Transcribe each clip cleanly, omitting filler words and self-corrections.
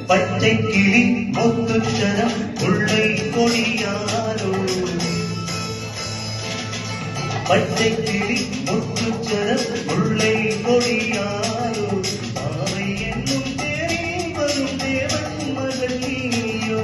பச்சை கிளி முத்துச்சரம் முல்லை கொடியாரோ பச்சை கிளி முத்துச்சரம் முல்லை கொடியாரோ அவை என்னும் தேரில் வரும் தேவன் மகள் நீயோ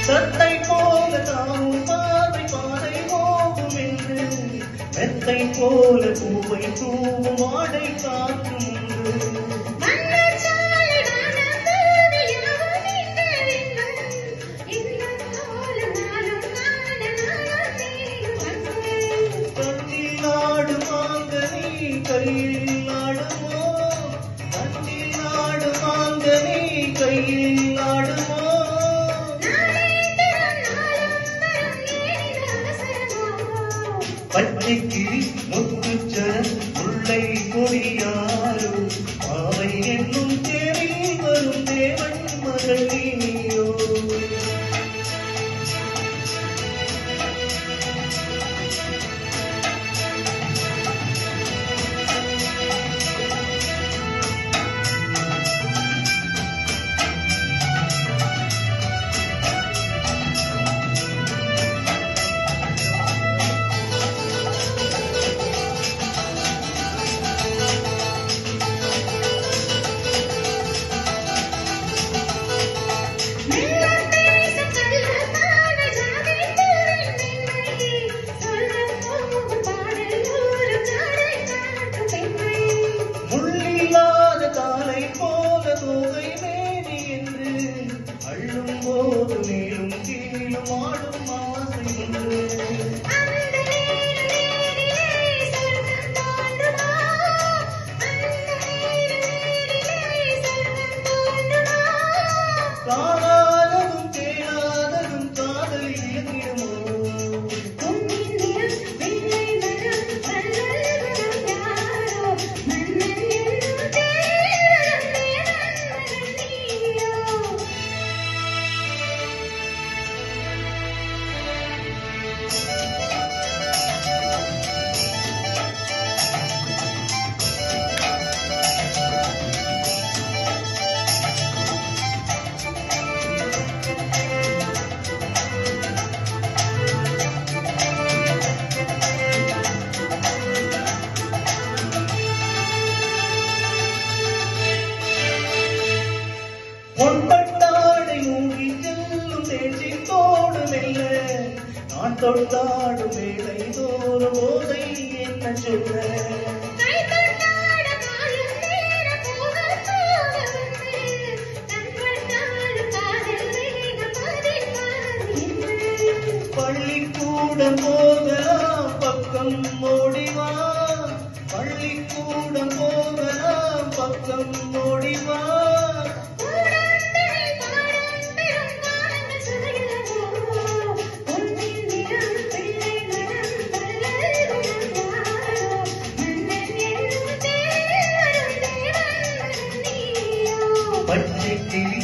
சத்தை போல தாமும் பார்வை பாதை போகும் என்று மெத்தை போல பூவை தூவும் ஆடை காற்றும் கண்ணில் ஆடும் மாங்கனி கையில் ஆடுமோ கண்ணில் ஆடும் மாங்கனி கையில் ஆடுமோ பச்சை கிளி முத்துச்சரம் முல்லை கொடியாரோ அவை என்னும் தேரில் வரும் தேவன் மகள் நீயோ மேலும் கீழும் ஆடும் ஆசை காணாததும் கேளாததும் காதலில் இயங்கிடுமோ பொன்பட்டாடை மூடி செல்லும் தேசித்தோடு மெல்ல நான் தொட்டாடும் வேலை தோறு போதை என்ன சொல்ல பள்ளிக்கூடம் போகலாம் பக்கம் ஓடிவா பள்ளிக்கூடம் போகலாம் பக்கம் ஓடிவா பச்சை கிளி